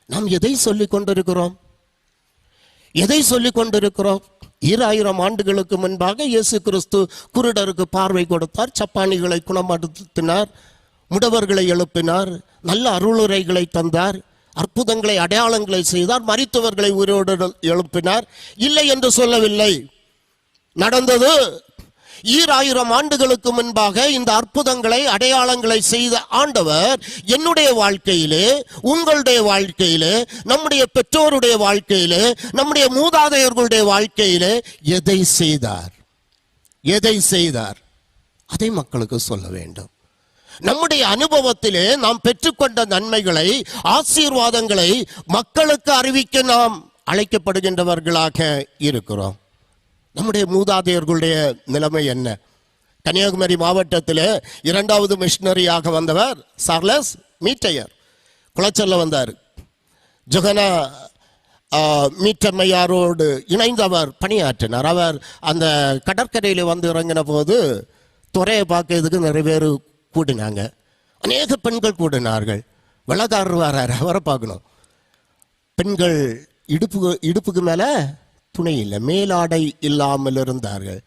நாம் எதை சொல்லிக் கொண்டிருக்கிறோம்? எதை சொல்லிக் கொண்டிருக்கிறோம்? 2000 ஆண்டுகளுக்கு முன்பாக இயேசு கிறிஸ்து குருடருக்கு பார்வை கொடுத்தார், சப்பானிகளை குணப்படுத்தினார், முடவர்களை எழுப்பினார், நல்ல அருளுரைகளை தந்தார், அற்புதங்களை அடையாளங்களை செய்தார், மரித்தவர்களை உயிரோடு எழுப்பினார். இல்லை என்று சொல்லவில்லை. நடந்தது. 2000 ஆண்டுகளுக்கு முன்பாக இந்த அற்புதங்களை அடையாளங்களை செய்த ஆண்டவர் என்னுடைய வாழ்க்கையிலே, உங்களுடைய வாழ்க்கையிலே, நம்முடைய பெற்றோருடைய வாழ்க்கையிலே, நம்முடைய மூதாதையர்களுடைய வாழ்க்கையிலே எதை செய்தார்? எதை செய்தார்? அதை மக்களுக்கு சொல்ல வேண்டும். நம்முடைய அனுபவத்திலே நாம் பெற்றுக்கொண்ட நன்மைகளை, ஆசீர்வாதங்களை மக்களுக்கு அறிவிக்க நாம் அழைக்கப்படுகின்றவர்களாக இருக்கிறோம். நம்முடைய மூதாதையர்களுடைய நிலைமை என்ன? கன்னியாகுமரி மாவட்டத்தில் 2வது மிஷனரியாக வந்தவர் சார்லஸ் மீட்டையர். குளச்சல்ல வந்தார். ஜொகனா மீட்டம்மையாரோடு இணைந்து அவர் பணியாற்றினார். அவர் அந்த கடற்கரையில் வந்து இறங்கின போது துறையை பார்க்கறதுக்கு நிறைய பேர் கூடினாங்க. அநேக பெண்கள் கூடினார்கள். வெள்ளக்காரர் வரார், அவரை பார்க்கணும். பெண்கள் இடுப்புக்கு மேலே துணை இல்லை, மேலாடை இல்லாமல் இருந்தார்கள்.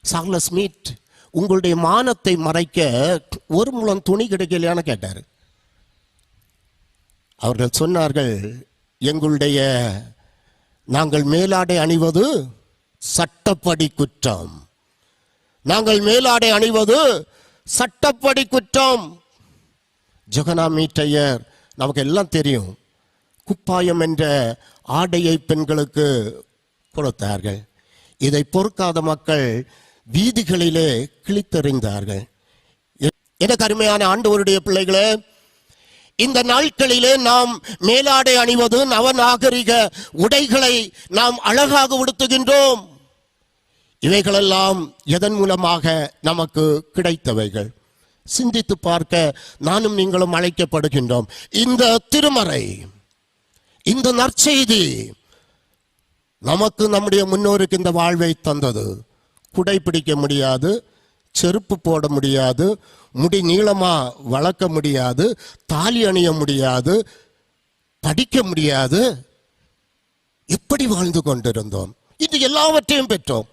சார்லஸ் மீட், உங்களுடைய மானத்தை மறைக்க ஒரு முழம் துணி கிடைக்கலையான்னு கேட்டார். அவர்கள் சொன்னார்கள், நாங்கள் மேலாடை அணிவது சட்டப்படி குற்றம். நாங்கள் மேலாடை அணிவது சட்டப்படி குற்றம். ஜொகனா மீட்டையர், நமக்கு எல்லாம் தெரியும், குப்பாயம் என்ற ஆடையை பெண்களுக்கு கொடுத்தார்கள். இதை பொறுக்காத மக்கள் வீதிகளிலே கிழித்தெறிந்தார்கள். எனக்கு அருமையான ஆண்டவருடைய பிள்ளைகளே, இந்த நாட்களிலே நாம் மேலாடை அணிவது, நவநாகரிக உடைகளை நாம் அழகாக உடுத்துகின்றோம். இவைகளெல்லாம் எதன் மூலமாக நமக்கு கிடைத்தவைகள்? சிந்தித்து பார்க்க நானும் நீங்களும் அழைக்கப்படுகின்றோம். இந்த திருமறை, இந்த நற்செய்தி நமக்கு, நம்முடைய முன்னோருக்கு இந்த வாழ்வை தந்தது. குடை பிடிக்க முடியாது, செருப்பு போட முடியாது, முடி நீளமா வளர்க்க முடியாது, தாலி அணிய முடியாது, படிக்க முடியாது. எப்படி வாழ்ந்து கொண்டிருந்தோம்? இது எல்லாவற்றையும் பெற்றோம்.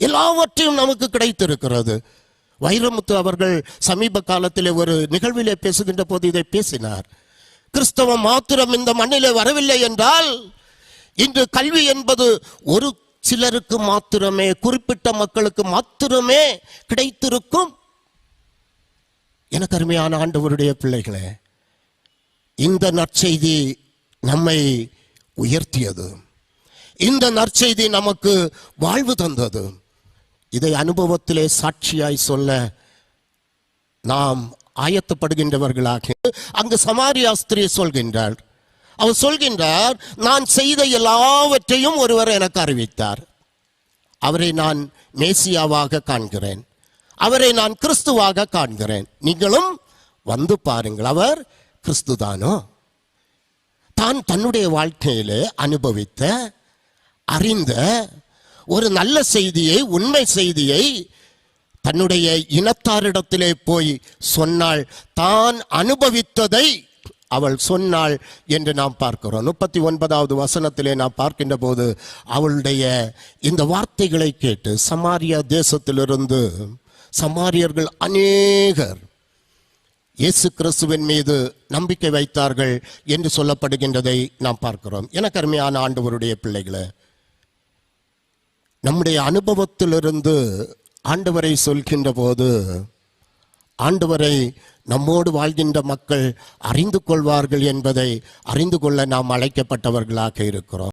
எல்லாவற்றையும் நமக்கு கிடைத்திருக்கிறது. வைரமுத்து அவர்கள் சமீப காலத்திலே ஒரு நிகழ்விலே பேசுகின்ற போது இதை பேசினார். கிறிஸ்தவம் மாத்திரம் இந்த மண்ணிலே வரவில்லை என்றால், இன்று கல்வி என்பது ஒரு சிலருக்கு மாத்திரமே, குறிப்பிட்ட மக்களுக்கு மாத்திரமே கிடைத்திருக்கும். எனக்கு அருமையான ஆண்டவருடைய பிள்ளைகளே, இந்த நற்செய்தி நம்மை உயர்த்தியது. இந்த நற்செய்தி நமக்கு வாழ்வு தந்தது. இதை அனுபவத்திலே சாட்சியாய் சொல்ல நாம் ஆயத்தப்படுகின்றவர்களாக. அங்கு சமாரியா ஸ்திரீ சொல்கின்றார். அவர் சொல்கின்றார், நான் செய்த எல்லாவற்றையும் ஒருவர் எனக்கு அறிவித்தார். அவரை நான் மேசியாவாக காண்கிறேன், அவரை நான் கிறிஸ்துவாக காண்கிறேன். நீங்களும் வந்து பாருங்கள், அவர் கிறிஸ்துதானோ? தான் தன்னுடைய வாழ்க்கையிலே அனுபவித்த, அறிந்த ஒரு நல்ல செய்தியை, உண்மை செய்தியை தன்னுடைய இனத்தாரிடத்திலே போய் சொன்னாள். தான் அனுபவித்ததை அவள் சொன்னாள் என்று நாம் பார்க்கிறோம். 39வது வசனத்திலே நாம் பார்க்கின்ற போது அவளுடைய இந்த வார்த்தைகளை கேட்டு சமாரியா தேசத்திலிருந்து சமாரியர்கள் அநேகர் இயேசு கிறிஸ்துவின் மீது நம்பிக்கை வைத்தார்கள் என்று சொல்லப்படுகின்றதை நாம் பார்க்கிறோம். எனக்கு அருமையான ஆண்டவருடைய பிள்ளைகளே, நம்முடைய அனுபவத்திலிருந்து ஆண்டவரை சொல்கின்ற போது, ஆண்டவரை நம்மோடு வாழ்கின்ற மக்கள் அறிந்து கொள்வார்கள் என்பதை அறிந்து கொள்ள நாம் அழைக்கப்பட்டவர்களாக இருக்கிறோம்.